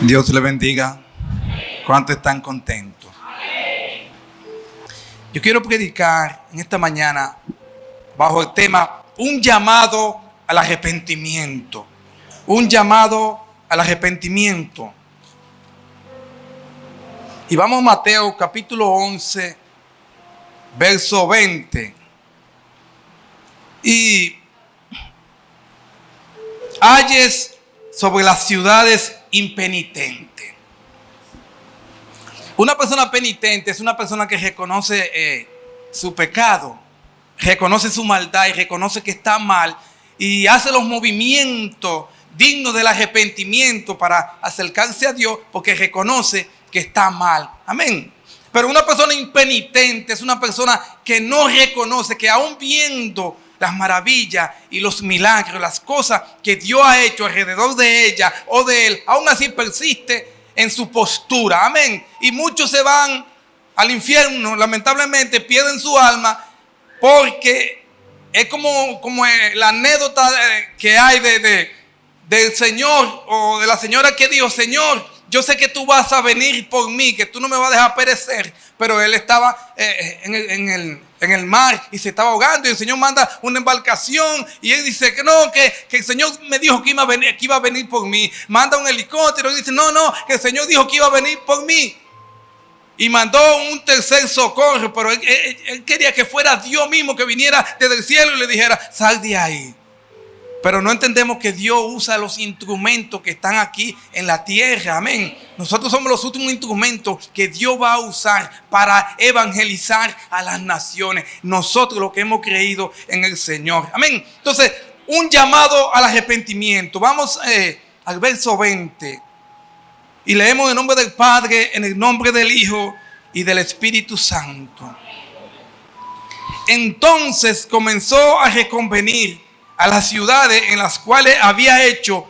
Dios le bendiga. ¿Cuántos están contentos? Yo quiero predicar en esta mañana bajo el tema un llamado al arrepentimiento. Un llamado al arrepentimiento. Y vamos a Mateo capítulo 11, verso 20. Y ayes sobre las ciudades impenitentes. Una persona penitente es una persona que reconoce su pecado, reconoce su maldad y reconoce que está mal y hace los movimientos dignos del arrepentimiento para acercarse a Dios porque reconoce que está mal. Amén. Pero una persona impenitente es una persona que no reconoce, que aún viendo las maravillas y los milagros, las cosas que Dios ha hecho alrededor de ella o de él, aún así persiste en su postura. Amén. Y muchos se van al infierno, lamentablemente pierden su alma, porque es como la anécdota que hay del Señor o de la señora que dijo: Señor, yo sé que tú vas a venir por mí, que tú no me vas a dejar perecer. Pero él estaba en el mar y se estaba ahogando, y el Señor manda una embarcación y él dice que no, que el Señor me dijo que iba a venir por mí. Manda un helicóptero y dice no, que el Señor dijo que iba a venir por mí. Y mandó un tercer socorro, pero él quería que fuera Dios mismo que viniera desde el cielo y le dijera: sal de ahí. Pero no entendemos que Dios usa los instrumentos que están aquí en la tierra. Amén. Nosotros somos los últimos instrumentos que Dios va a usar para evangelizar a las naciones. Nosotros los que hemos creído en el Señor. Amén. Entonces, un llamado al arrepentimiento. Vamos al verso 20. Y leemos en el nombre del Padre, en el nombre del Hijo y del Espíritu Santo. Entonces comenzó a reconvenir a las ciudades en las cuales había hecho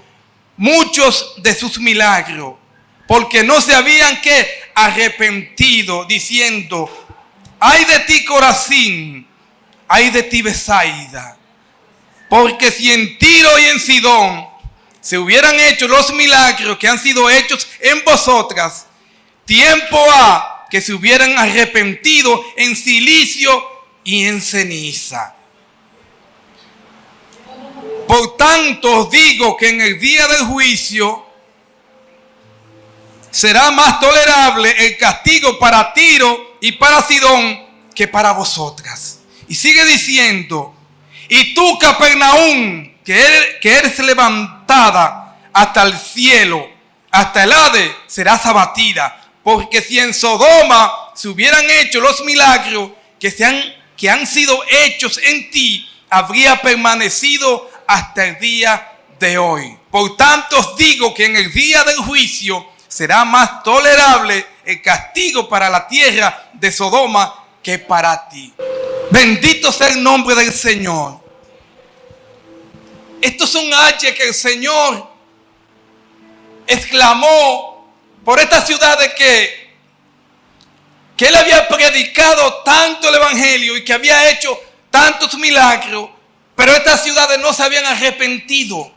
muchos de sus milagros, porque no se habían arrepentido, diciendo: ay de ti, Corazín, ay de ti, Betsaida, porque si en Tiro y en Sidón se hubieran hecho los milagros que han sido hechos en vosotras, tiempo ha que se hubieran arrepentido en cilicio y en ceniza. Por tanto os digo que en el día del juicio será más tolerable el castigo para Tiro y para Sidón que para vosotras. Y sigue diciendo: y tú, Capernaum, que eres levantada hasta el cielo, hasta el Hades, serás abatida. Porque si en Sodoma se hubieran hecho los milagros que han sido hechos en ti, habría permanecido hasta el día de hoy. Por tanto os digo que en el día del juicio será más tolerable el castigo para la tierra de Sodoma que para ti. Bendito sea el nombre del Señor. Estos son ayes que el Señor exclamó por estas ciudades que Él había predicado tanto el evangelio y que había hecho tantos milagros. Pero estas ciudades no se habían arrepentido.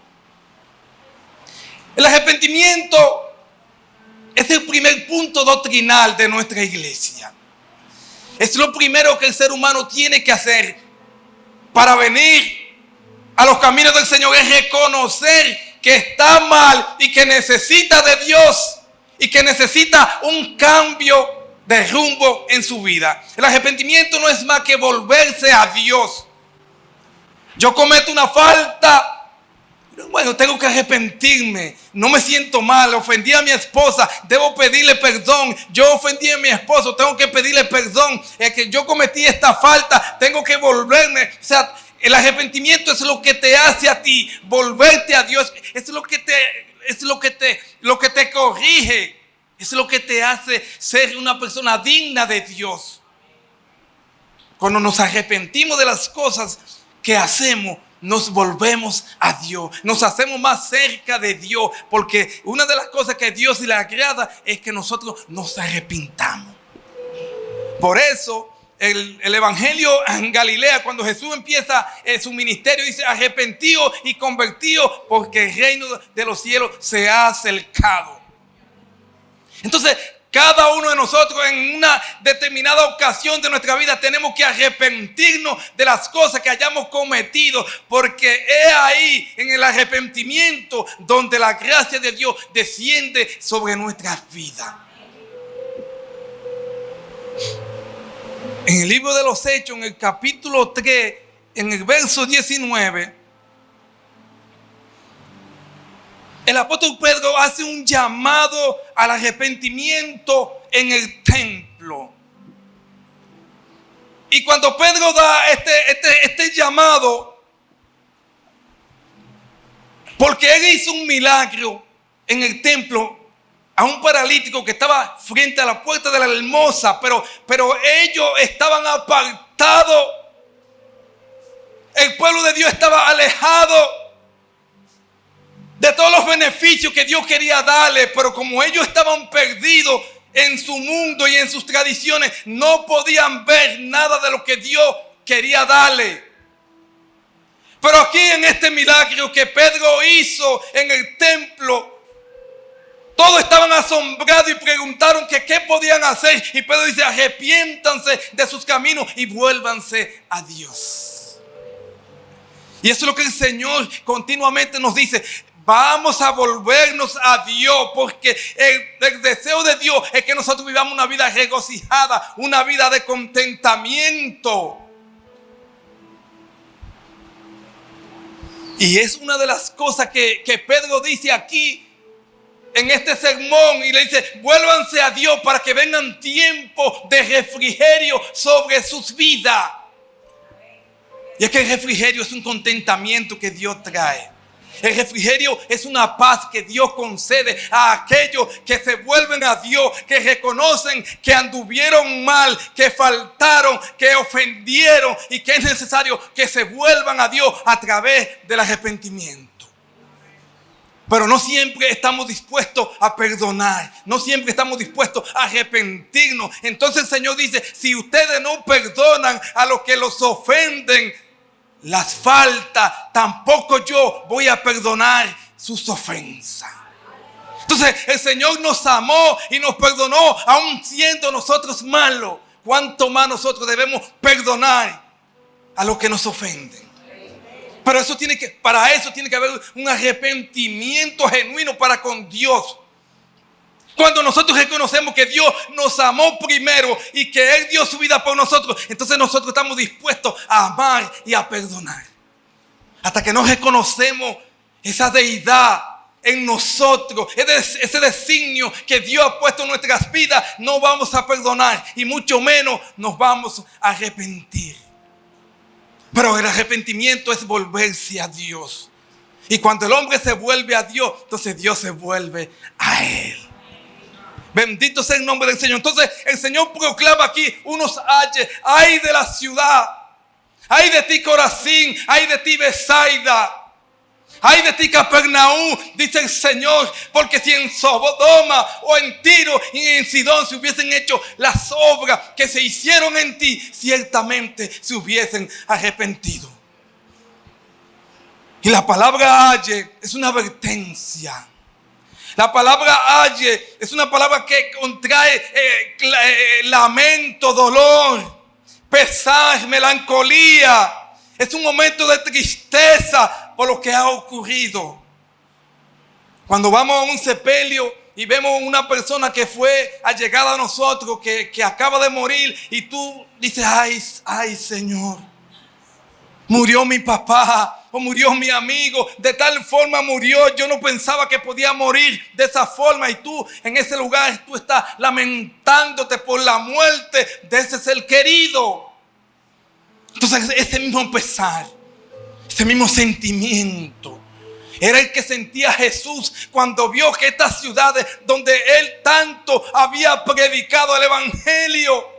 El arrepentimiento es el primer punto doctrinal de nuestra iglesia. Es lo primero que el ser humano tiene que hacer para venir a los caminos del Señor. Es reconocer que está mal y que necesita de Dios y que necesita un cambio de rumbo en su vida. El arrepentimiento no es más que volverse a Dios. Yo cometo una falta, bueno, tengo que arrepentirme, no me siento mal, ofendí a mi esposa, debo pedirle perdón. Yo ofendí a mi esposo, tengo que pedirle perdón. Es que yo cometí esta falta, tengo que volverme. O sea, el arrepentimiento es lo que te hace a ti volverte a Dios. Es lo que te corrige, es lo que te hace ser una persona digna de Dios. Cuando nos arrepentimos de las cosas que hacemos, nos volvemos a Dios, nos hacemos más cerca de Dios, porque una de las cosas que a Dios le agrada es que nosotros nos arrepintamos. Por eso el evangelio en Galilea, cuando Jesús empieza su ministerio, dice: arrepentidos y convertidos, porque el reino de los cielos se ha acercado. Entonces, cada uno de nosotros en una determinada ocasión de nuestra vida tenemos que arrepentirnos de las cosas que hayamos cometido, porque es ahí en el arrepentimiento donde la gracia de Dios desciende sobre nuestras vidas. En el libro de los Hechos, en el capítulo 3, en el verso 19, el apóstol Pedro hace un llamado al arrepentimiento en el templo. Y cuando Pedro da este llamado, porque él hizo un milagro en el templo a un paralítico que estaba frente a la puerta de la hermosa, pero ellos estaban apartados. El pueblo de Dios estaba alejado de todos los beneficios que Dios quería darle, pero como ellos estaban perdidos en su mundo y en sus tradiciones, no podían ver nada de lo que Dios quería darle. Pero aquí en este milagro que Pedro hizo en el templo, todos estaban asombrados y preguntaron que qué podían hacer. Y Pedro dice: arrepiéntanse de sus caminos y vuélvanse a Dios. Y eso es lo que el Señor continuamente nos dice. Vamos a volvernos a Dios, porque el deseo de Dios es que nosotros vivamos una vida regocijada, una vida de contentamiento. Y es una de las cosas que Pedro dice aquí en este sermón, y le dice: vuélvanse a Dios para que vengan tiempos de refrigerio sobre sus vidas. Y es que el refrigerio es un contentamiento que Dios trae. El refrigerio es una paz que Dios concede a aquellos que se vuelven a Dios, que reconocen que anduvieron mal, que faltaron, que ofendieron, y que es necesario que se vuelvan a Dios a través del arrepentimiento. Pero no siempre estamos dispuestos a perdonar. No siempre estamos dispuestos a arrepentirnos. Entonces el Señor dice: si ustedes no perdonan a los que los ofenden las faltas, tampoco yo voy a perdonar sus ofensas. Entonces el Señor nos amó y nos perdonó aun siendo nosotros malos. ¿Cuánto más nosotros debemos perdonar a los que nos ofenden? Pero para eso tiene que haber un arrepentimiento genuino para con Dios. Cuando nosotros reconocemos que Dios nos amó primero y que Él dio su vida por nosotros, entonces nosotros estamos dispuestos a amar y a perdonar. Hasta que no reconocemos esa deidad en nosotros, ese designio que Dios ha puesto en nuestras vidas, no vamos a perdonar y mucho menos nos vamos a arrepentir. Pero el arrepentimiento es volverse a Dios. Y cuando el hombre se vuelve a Dios, entonces Dios se vuelve a él. Bendito sea el nombre del Señor. Entonces el Señor proclama aquí unos ayes. Ay de la ciudad, ay de ti Corazín, ay de ti Betsaida, ay de ti Capernaum, dice el Señor, porque si en Sodoma o en Tiro y en Sidón se hubiesen hecho las obras que se hicieron en ti, ciertamente se hubiesen arrepentido. Y la palabra aye es una advertencia. La palabra aye es una palabra que contrae lamento, dolor, pesar, melancolía. Es un momento de tristeza por lo que ha ocurrido. Cuando vamos a un sepelio y vemos una persona que fue allegada a nosotros, que acaba de morir, y tú dices: ay Señor, murió mi papá o murió mi amigo, de tal forma murió, yo no pensaba que podía morir de esa forma, y tú en ese lugar tú estás lamentándote por la muerte de ese ser querido. Entonces ese mismo pesar, ese mismo sentimiento era el que sentía Jesús cuando vio que estas ciudades donde él tanto había predicado el evangelio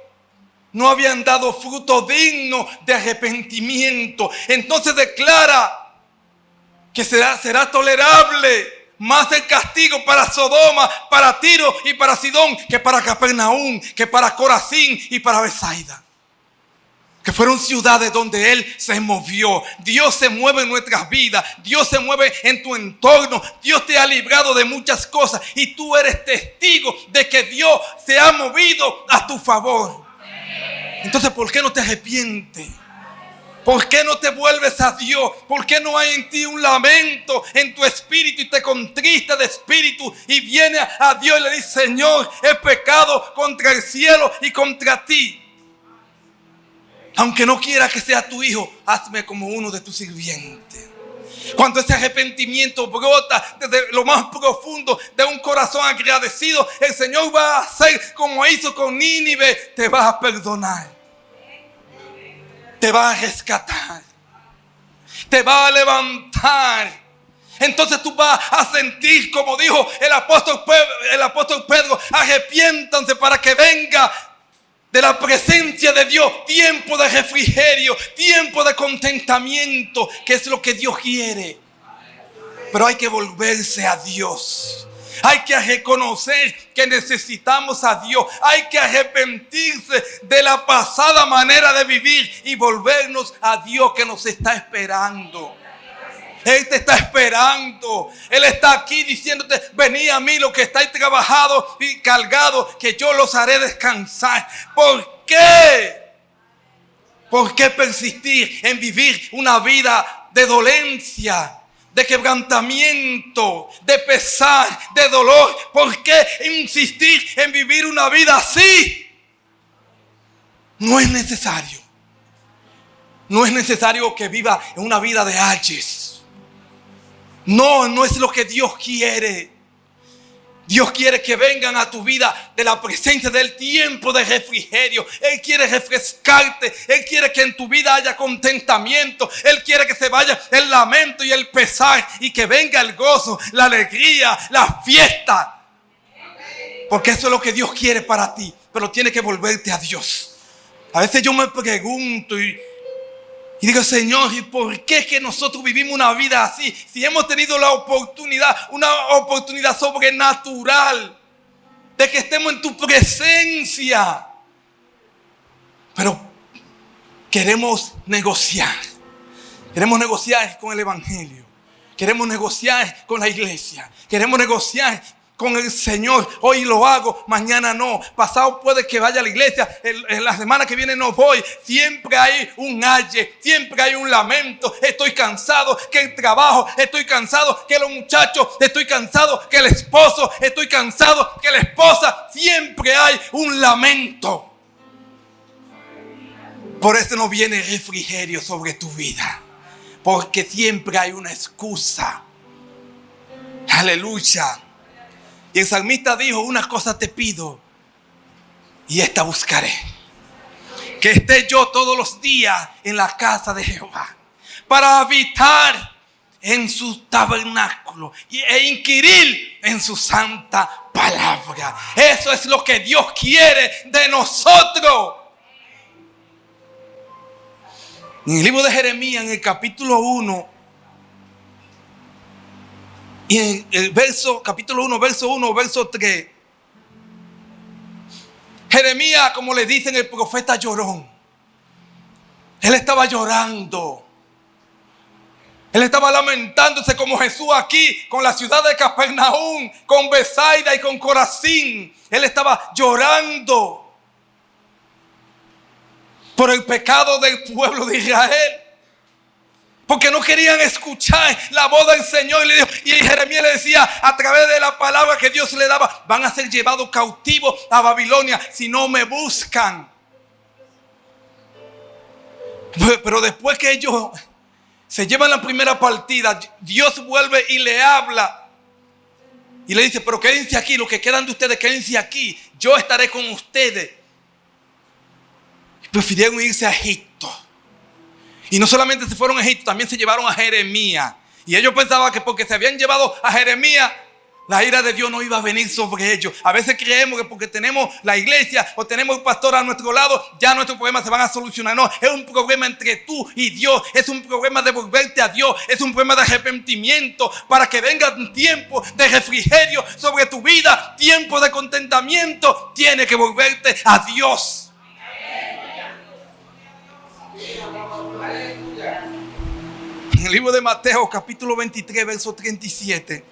no habían dado fruto digno de arrepentimiento. Entonces declara que será tolerable más el castigo para Sodoma, para Tiro y para Sidón que para Capernaum, que para Corazín y para Betsaida. que fueron ciudades donde Él se movió. Dios se mueve en nuestras vidas. Dios se mueve en tu entorno. Dios te ha librado de muchas cosas. Y tú eres testigo de que Dios se ha movido a tu favor. Entonces, ¿por qué no te arrepientes? ¿Por qué no te vuelves a Dios? ¿Por qué no hay en ti un lamento en tu espíritu y te contrista de espíritu y viene a Dios y le dice: Señor, he pecado contra el cielo y contra ti? Aunque no quiera que sea tu hijo, hazme como uno de tus sirvientes. Cuando ese arrepentimiento brota desde lo más profundo de un corazón agradecido, el Señor va a hacer como hizo con Nínive. Te va a perdonar, te va a rescatar, te va a levantar. Entonces tú vas a sentir, como dijo el apóstol Pedro: arrepiéntanse para que venga de la presencia de Dios tiempo de refrigerio, tiempo de contentamiento, que es lo que Dios quiere. Pero hay que volverse a Dios. Hay que reconocer que necesitamos a Dios. Hay que arrepentirse de la pasada manera de vivir y volvernos a Dios, que nos está esperando. Él te está esperando. Él está aquí diciéndote: venid a mí los que estáis trabajados y cargados, que yo los haré descansar. ¿Por qué? ¿Por qué persistir en vivir una vida de dolencia, de quebrantamiento, de pesar, de dolor? ¿Por qué insistir en vivir una vida así? No es necesario. No es necesario que viva en una vida de ayes. No es lo que Dios quiere. Dios quiere que vengan a tu vida de la presencia del tiempo de refrigerio. Él quiere refrescarte. Él quiere que en tu vida haya contentamiento. Él quiere que se vaya el lamento y el pesar y que venga el gozo, la alegría, la fiesta. Porque eso es lo que Dios quiere para ti. Pero tienes que volverte a Dios. A veces yo me pregunto y digo: Señor, ¿y por qué es que nosotros vivimos una vida así? Si hemos tenido la oportunidad, una oportunidad sobrenatural de que estemos en tu presencia. Pero queremos negociar. Queremos negociar con el Evangelio. Queremos negociar con la iglesia. Queremos negociar con el Señor. Hoy lo hago, mañana no. Pasado puede que vaya a la iglesia, en la semana que viene no voy. Siempre hay un aye, siempre hay un lamento. Estoy cansado que el trabajo, estoy cansado que los muchachos, estoy cansado que el esposo, estoy cansado que la esposa. Siempre hay un lamento. Por eso no viene refrigerio sobre tu vida, porque siempre hay una excusa. Aleluya. Y el salmista dijo: una cosa te pido y esta buscaré, que esté yo todos los días en la casa de Jehová, para habitar en su tabernáculo e inquirir en su santa palabra. Eso es lo que Dios quiere de nosotros. En el libro de Jeremías, en el capítulo 1, y en el capítulo 1, verso 1, verso 3, Jeremías, como le dicen, el profeta llorón. Él estaba llorando. Él estaba lamentándose como Jesús aquí, con la ciudad de Capernaum, con Betsaida y con Corazín. Él estaba llorando por el pecado del pueblo de Israel, porque no querían escuchar la voz del Señor. Y Jeremías le decía, a través de la palabra que Dios le daba: van a ser llevados cautivos a Babilonia si no me buscan. Pero después que ellos se llevan la primera partida, Dios vuelve y le habla y le dice: pero quédense aquí, los que quedan de ustedes, quédense aquí, yo estaré con ustedes. Y prefirieron irse a Egipto. Y no solamente se fueron a Egipto, también se llevaron a Jeremías. Y ellos pensaban que porque se habían llevado a Jeremías, la ira de Dios no iba a venir sobre ellos. A veces creemos que porque tenemos la iglesia o tenemos el pastor a nuestro lado, ya nuestros problemas se van a solucionar. No, es un problema entre tú y Dios. Es un problema de volverte a Dios. Es un problema de arrepentimiento, para que venga un tiempo de refrigerio sobre tu vida. Tiempo de contentamiento. Tienes que volverte a Dios. En el libro de Mateo, capítulo 23, verso 37.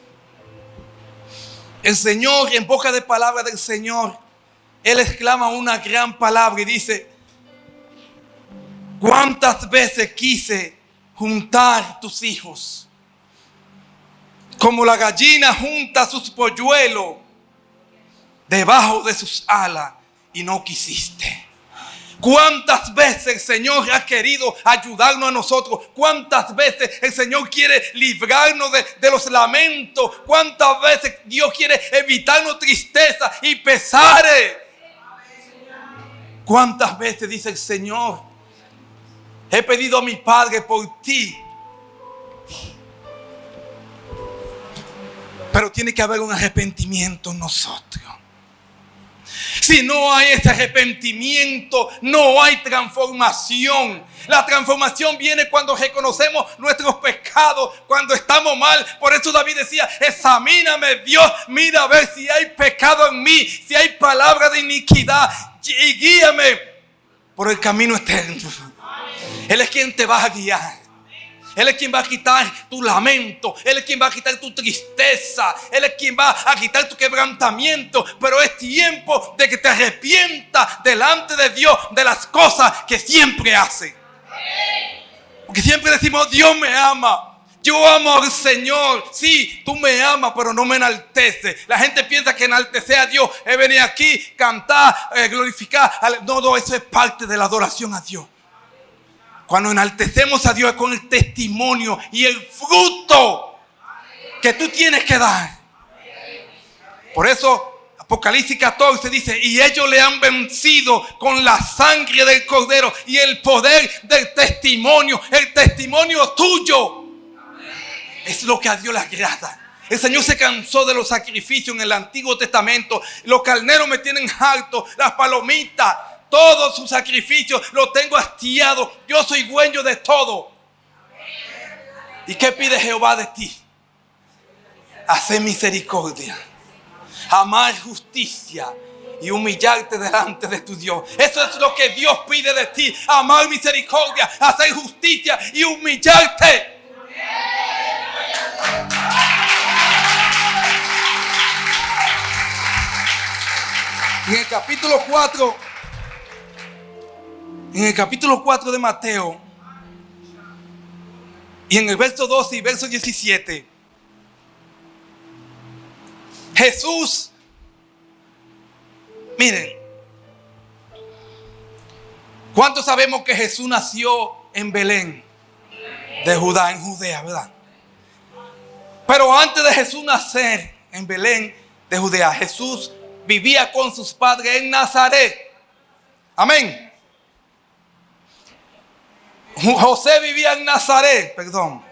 El Señor, en boca de palabra del Señor, Él exclama una gran palabra y dice: ¿cuántas veces quise juntar tus hijos? Como la gallina junta sus polluelos debajo de sus alas, y no quisiste. ¿Cuántas veces el Señor ha querido ayudarnos a nosotros? ¿Cuántas veces el Señor quiere librarnos de los lamentos? ¿Cuántas veces Dios quiere evitarnos tristeza y pesares? ¿Cuántas veces dice el Señor: he pedido a mi Padre por ti? Pero tiene que haber un arrepentimiento en nosotros. Si no hay ese arrepentimiento, no hay transformación. La transformación viene cuando reconocemos nuestros pecados, cuando estamos mal. Por eso David decía: examíname, Dios, mira a ver si hay pecado en mí, si hay palabra de iniquidad, y guíame por el camino eterno. Él es quien te va a guiar. Él es quien va a quitar tu lamento. Él es quien va a quitar tu tristeza. Él es quien va a quitar tu quebrantamiento. Pero es tiempo de que te arrepientas delante de Dios de las cosas que siempre hace. Porque siempre decimos: Dios me ama, yo amo al Señor. Sí, tú me amas, pero no me enalteces. La gente piensa que enaltecer a Dios es venir aquí, cantar, glorificar. No, eso es parte de la adoración a Dios. Cuando enaltecemos a Dios es con el testimonio y el fruto que tú tienes que dar. Por eso Apocalipsis 14 dice: y ellos le han vencido con la sangre del Cordero y el poder del testimonio. El testimonio tuyo es lo que a Dios le agrada. El Señor se cansó de los sacrificios en el Antiguo Testamento. Los carneros me tienen harto, las palomitas. Todos sus sacrificios los tengo hastiados. Yo soy dueño de todo. ¿Y qué pide Jehová de ti? Hacer misericordia, amar justicia y humillarte delante de tu Dios. Eso es lo que Dios pide de ti: amar misericordia, hacer justicia y humillarte. En el capítulo 4. En el capítulo 4 de Mateo, y en el verso 12 y verso 17, Jesús, miren, ¿cuántos sabemos que Jesús nació en Belén de Judá, en Judea, verdad? Pero antes de Jesús nacer en Belén de Judea, Jesús vivía con sus padres en Nazaret. Amén. José vivía en Nazaret, perdón.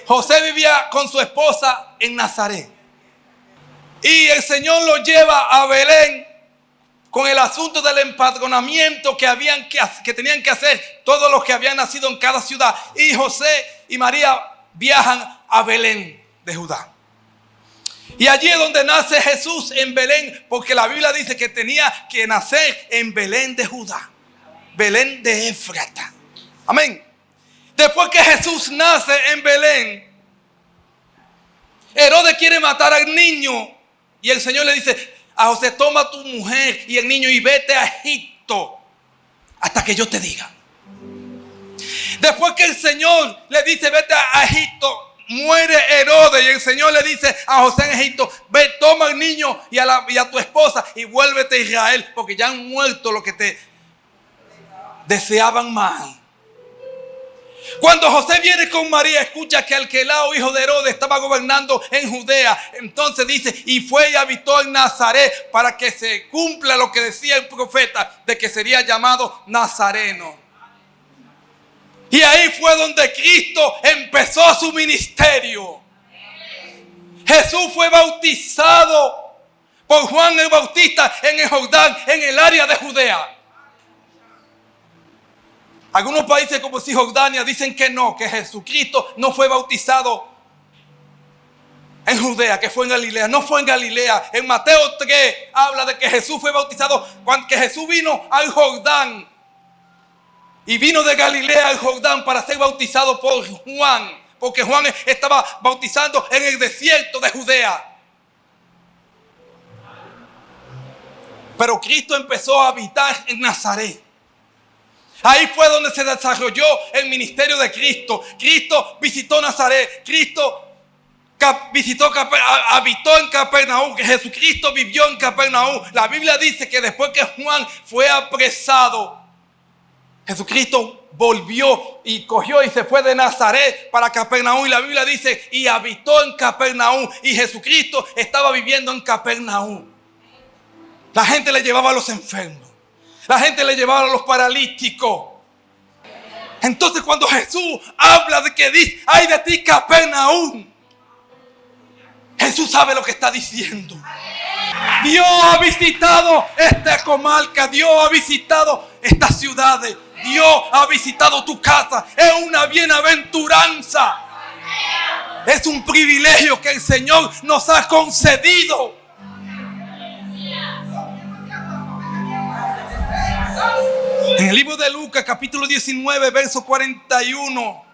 José vivía con su esposa en Nazaret. Y el Señor lo lleva a Belén con el asunto del empadronamiento que tenían que hacer todos los que habían nacido en cada ciudad. Y José y María viajan a Belén de Judá. Y allí es donde nace Jesús, en Belén, porque la Biblia dice que tenía que nacer en Belén de Judá, Belén de Éfrata. Amén. Después que Jesús nace en Belén, Herodes quiere matar al niño. Y el Señor le dice a José: toma tu mujer y el niño y vete a Egipto hasta que yo te diga. Después que el Señor le dice: vete a Egipto, muere Herodes. Y el Señor le dice a José en Egipto: ve, toma al niño y a tu esposa y vuélvete a Israel, porque ya han muerto los que te deseaban mal. Cuando José viene con María, escucha que Arquelao, hijo de Herodes, estaba gobernando en Judea. Entonces dice: y fue y habitó en Nazaret, para que se cumpla lo que decía el profeta, de que sería llamado Nazareno. Y ahí fue donde Cristo empezó su ministerio. Jesús fue bautizado por Juan el Bautista en el Jordán, en el área de Judea. Algunos países como Cisjordania dicen que no, que Jesucristo no fue bautizado en Judea, que fue en Galilea. No fue en Galilea. En Mateo 3 habla de que Jesús fue bautizado cuando que Jesús vino al Jordán Y vino de Galilea al Jordán para ser bautizado por Juan, porque Juan estaba bautizando en el desierto de Judea. Pero Cristo empezó a habitar en Nazaret. Ahí fue donde se desarrolló el ministerio de Cristo. Cristo visitó Nazaret. Cristo habitó en Capernaum. Que Jesucristo vivió en Capernaum. La Biblia dice que después que Juan fue apresado, Jesucristo volvió y cogió y se fue de Nazaret para Capernaum. Y la Biblia dice, y habitó en Capernaum. Y Jesucristo estaba viviendo en Capernaum. La gente le llevaba a los enfermos. La gente le llevaba a los paralíticos. Entonces cuando Jesús habla de que dice, ay de ti Capernaum, Jesús sabe lo que está diciendo. Dios ha visitado esta comarca. Dios ha visitado estas ciudades. Dios ha visitado tu casa. Es una bienaventuranza. Es un privilegio que el Señor nos ha concedido. En el libro de Lucas, capítulo 19, verso 41,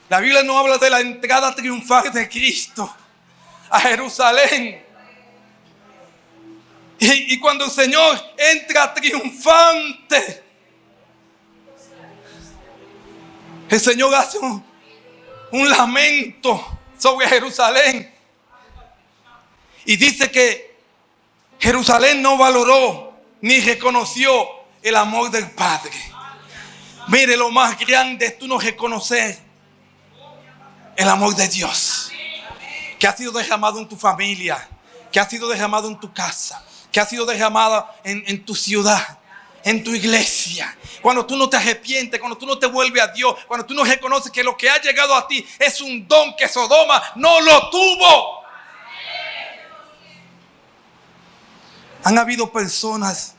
la Biblia nos habla de la entrada triunfal de Cristo a Jerusalén. Y cuando el Señor entra triunfante, el Señor hace un lamento sobre Jerusalén. Y dice que Jerusalén no valoró ni reconoció el amor del Padre. Mire, lo más grande es tú no reconocer el amor de Dios que ha sido derramado en tu familia, que ha sido derramado en tu casa, que ha sido derramado en tu ciudad, en tu iglesia. Cuando tú no te arrepientes, cuando tú no te vuelves a Dios, cuando tú no reconoces que lo que ha llegado a ti es un don que Sodoma no lo tuvo. Han habido personas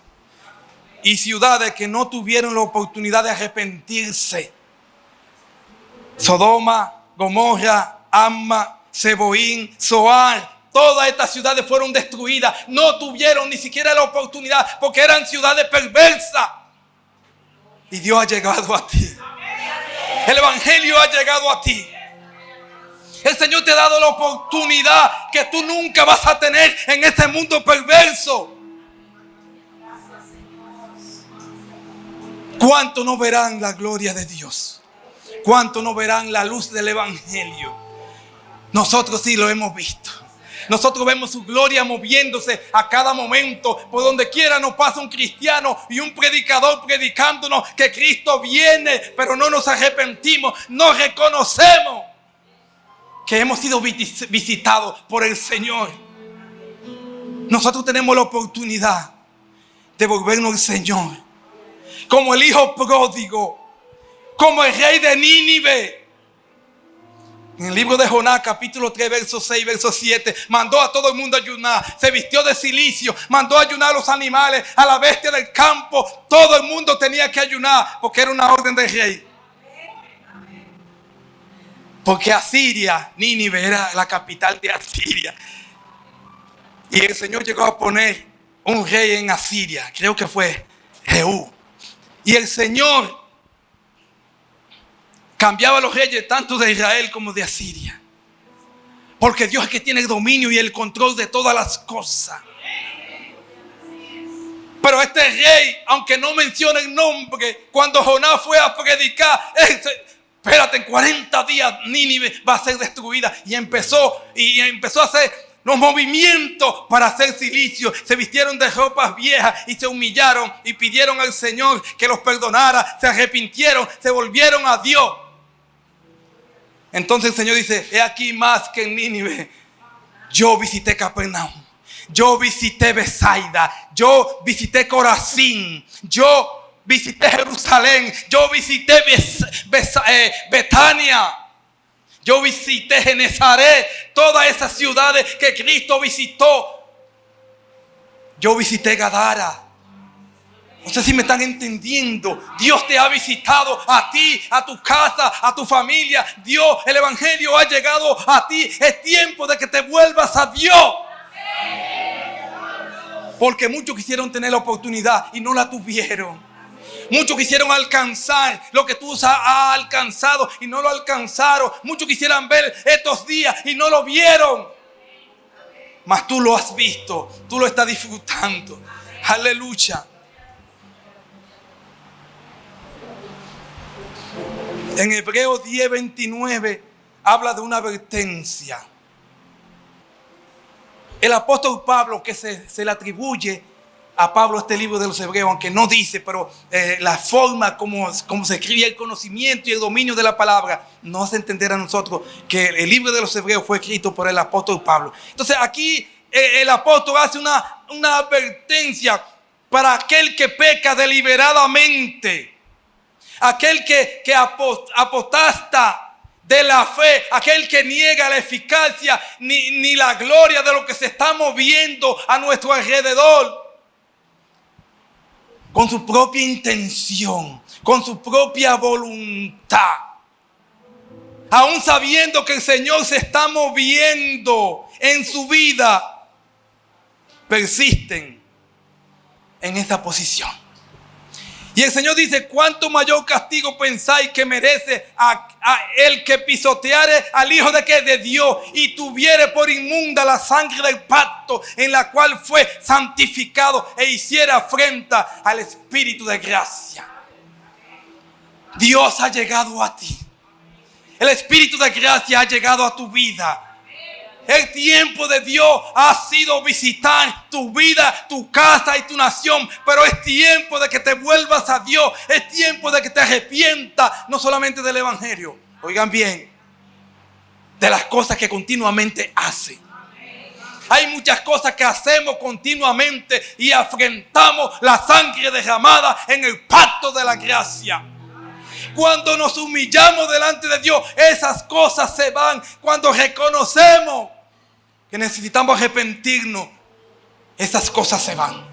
y ciudades que no tuvieron la oportunidad de arrepentirse. Sodoma, Gomorra, Amma, Seboín, Zoar, todas estas ciudades fueron destruidas. No tuvieron ni siquiera la oportunidad porque eran ciudades perversas. Y Dios ha llegado a ti. El Evangelio ha llegado a ti. El Señor te ha dado la oportunidad que tú nunca vas a tener en este mundo perverso. ¿Cuánto no verán la gloria de Dios? ¿Cuánto no verán la luz del Evangelio? Nosotros sí lo hemos visto. Nosotros vemos su gloria moviéndose a cada momento. Por donde quiera nos pasa un cristiano y un predicador predicándonos que Cristo viene, pero no nos arrepentimos. No reconocemos que hemos sido visitados por el Señor. Nosotros tenemos la oportunidad de volvernos al Señor. Como el hijo pródigo, como el rey de Nínive. En el libro de Jonás, capítulo 3, verso 6, verso 7, mandó a todo el mundo a ayunar. Se vistió de cilicio, mandó a ayunar a los animales, a la bestia del campo. Todo el mundo tenía que ayunar porque era una orden del rey. Porque Asiria, Nínive era la capital de Asiria. Y el Señor llegó a poner un rey en Asiria, creo que fue Jehú. Y el Señor cambiaba a los reyes tanto de Israel como de Asiria. Porque Dios es que tiene el dominio y el control de todas las cosas. Pero este rey, aunque no menciona el nombre, cuando Jonás fue a predicar, espérate, en 40 días Nínive va a ser destruida. Y empezó a hacer los movimientos para hacer silicio. Se vistieron de ropas viejas y se humillaron y pidieron al Señor que los perdonara. Se arrepintieron, se volvieron a Dios. Entonces el Señor dice: he aquí más que en Nínive. Yo visité Capernaum, yo visité Besaida, yo visité Corazín, yo visité Jerusalén, yo visité Betania, yo visité Genezaret, todas esas ciudades que Cristo visitó. Yo visité Gadara. No sé si me están entendiendo. Dios te ha visitado a ti, a tu casa, a tu familia. Dios, el Evangelio ha llegado a ti. Es tiempo de que te vuelvas a Dios. Porque muchos quisieron tener la oportunidad y no la tuvieron. Muchos quisieron alcanzar lo que tú has alcanzado y no lo alcanzaron. Muchos quisieran ver estos días y no lo vieron. Mas tú lo has visto, tú lo estás disfrutando. Aleluya. En Hebreos 10:29 habla de una advertencia. El apóstol Pablo, que se le atribuye a Pablo este libro de los Hebreos, aunque no dice, pero la forma como se escribe el conocimiento y el dominio de la palabra nos hace entender a nosotros que el libro de los Hebreos fue escrito por el apóstol Pablo. Entonces aquí el apóstol hace una advertencia para aquel que peca deliberadamente, aquel que apostasta de la fe, aquel que niega la eficacia ni la gloria de lo que se está moviendo a nuestro alrededor, con su propia intención, con su propia voluntad, aún sabiendo que el Señor se está moviendo en su vida, persisten en esta posición. Y el Señor dice: ¿cuánto mayor castigo pensáis que merece a el que pisoteare al Hijo de Dios y tuviere por inmunda la sangre del pacto en la cual fue santificado e hiciera afrenta al Espíritu de gracia? Dios ha llegado a ti. El Espíritu de gracia ha llegado a tu vida. El tiempo de Dios ha sido visitar tu vida, tu casa y tu nación. Pero es tiempo de que te vuelvas a Dios. Es tiempo de que te arrepientas, no solamente del evangelio. Oigan bien, de las cosas que continuamente hace. Hay muchas cosas que hacemos continuamente y afrentamos la sangre derramada en el pacto de la gracia. Cuando nos humillamos delante de Dios, esas cosas se van. Cuando reconocemos que necesitamos arrepentirnos, esas cosas se van.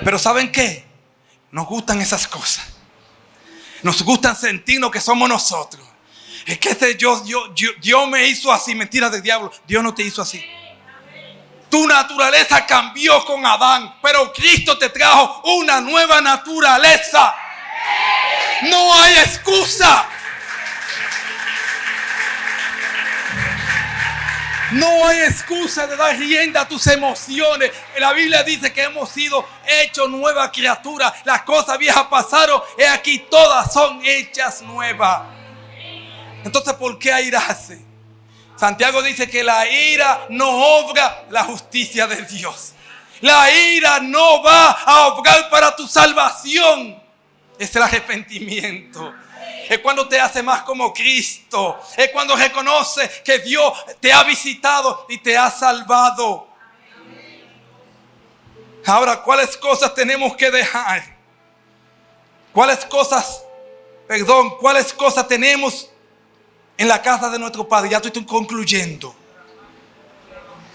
Pero ¿saben qué? Nos gustan esas cosas. Nos gustan sentirnos que somos nosotros. Es que Dios me hizo así. Mentira del diablo. Dios no te hizo así. Tu naturaleza cambió con Adán, pero Cristo te trajo una nueva naturaleza. No hay excusa. No hay excusa de dar rienda a tus emociones. La Biblia dice que hemos sido hechos nueva criatura. Las cosas viejas pasaron y aquí todas son hechas nuevas. Entonces, ¿por qué airarse? Santiago dice que la ira no obra la justicia de Dios. La ira no va a obrar para tu salvación. Es el arrepentimiento. Es cuando te hace más como Cristo. Es cuando reconoce que Dios te ha visitado y te ha salvado. Ahora, ¿cuáles cosas tenemos que dejar? ¿Cuáles cosas tenemos en la casa de nuestro Padre? Ya estoy concluyendo.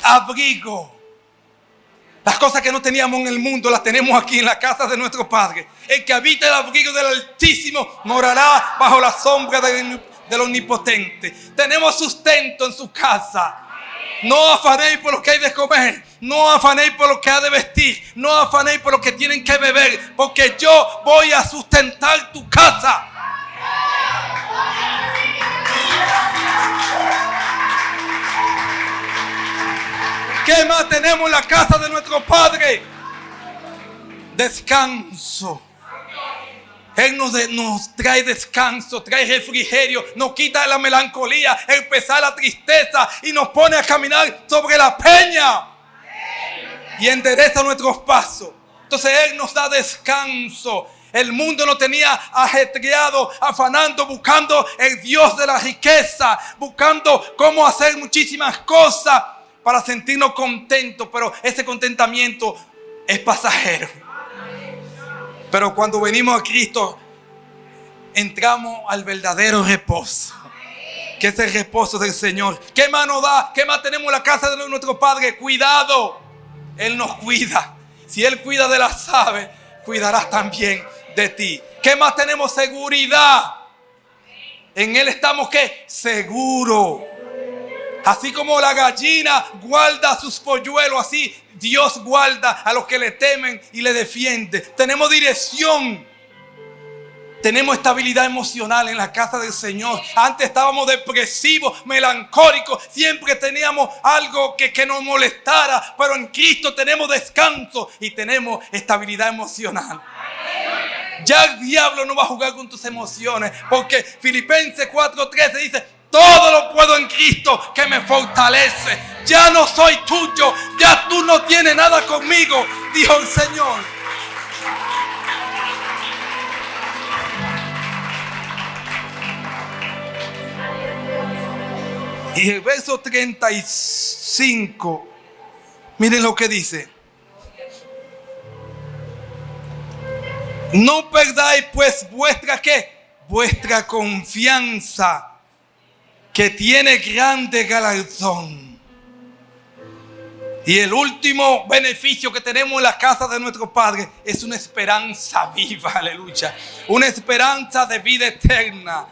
Abrigo. Las cosas que no teníamos en el mundo las tenemos aquí en la casa de nuestro Padre. El que habita el abrigo del Altísimo morará bajo la sombra del Omnipotente. Tenemos sustento en su casa. No afanéis por lo que hay de comer. No afanéis por lo que ha de vestir. No afanéis por lo que tienen que beber. Porque yo voy a sustentar tu casa. ¿Qué más tenemos en la casa de nuestro Padre? Descanso. Él nos trae descanso, trae refrigerio, nos quita la melancolía, el pesar, la tristeza y nos pone a caminar sobre la peña y endereza nuestros pasos. Entonces Él nos da descanso. El mundo nos tenía ajetreado, afanando, buscando el Dios de la riqueza, buscando cómo hacer muchísimas cosas para sentirnos contentos, pero ese contentamiento es pasajero. Pero cuando venimos a Cristo, entramos al verdadero reposo, que es el reposo del Señor. ¿Qué más nos da? ¿Qué más tenemos en la casa de nuestro Padre? Cuidado. Él nos cuida. Si Él cuida de las aves, cuidará también de ti. ¿Qué más tenemos? Seguridad. En Él estamos, ¿qué? Seguros. Así como la gallina guarda a sus polluelos, así Dios guarda a los que le temen y le defiende. Tenemos dirección. Tenemos estabilidad emocional en la casa del Señor. Antes estábamos depresivos, melancólicos. Siempre teníamos algo que nos molestara. Pero en Cristo tenemos descanso y tenemos estabilidad emocional. Ya el diablo no va a jugar con tus emociones. Porque Filipenses 4:13 dice: todo lo puedo en Cristo que me fortalece. Ya no soy tuyo. Ya tú no tienes nada conmigo, dijo el Señor. Y el verso 35, miren lo que dice: no perdáis pues vuestra confianza, que tiene grande galardón. Y el último beneficio que tenemos en la casa de nuestro Padre es una esperanza viva, aleluya, una esperanza de vida eterna.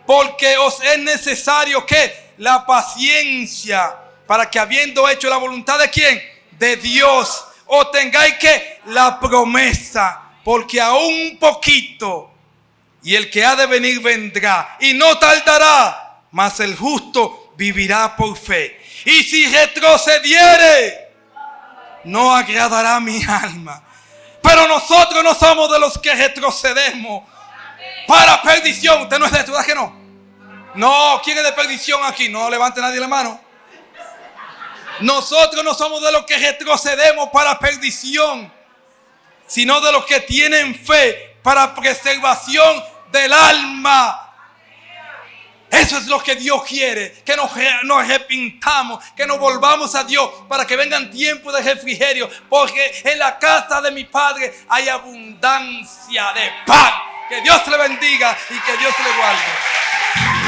Porque os es necesario que la paciencia, para que habiendo hecho la voluntad de ¿quién? De Dios, obtengáis que la promesa, porque aún un poquito y el que ha de venir vendrá y no tardará, mas el justo vivirá por fe. Y si retrocediere, no agradará mi alma. Pero nosotros no somos de los que retrocedemos para perdición. Usted no es de esto, ¿verdad que no? No, ¿quién es de perdición aquí? No levante nadie la mano. Nosotros no somos de los que retrocedemos para perdición, sino de los que tienen fe para preservación del alma. Eso es lo que Dios quiere, que nos arrepintamos, que nos volvamos a Dios para que vengan tiempos de refrigerio, porque en la casa de mi Padre hay abundancia de pan. Que Dios le bendiga y que Dios le guarde.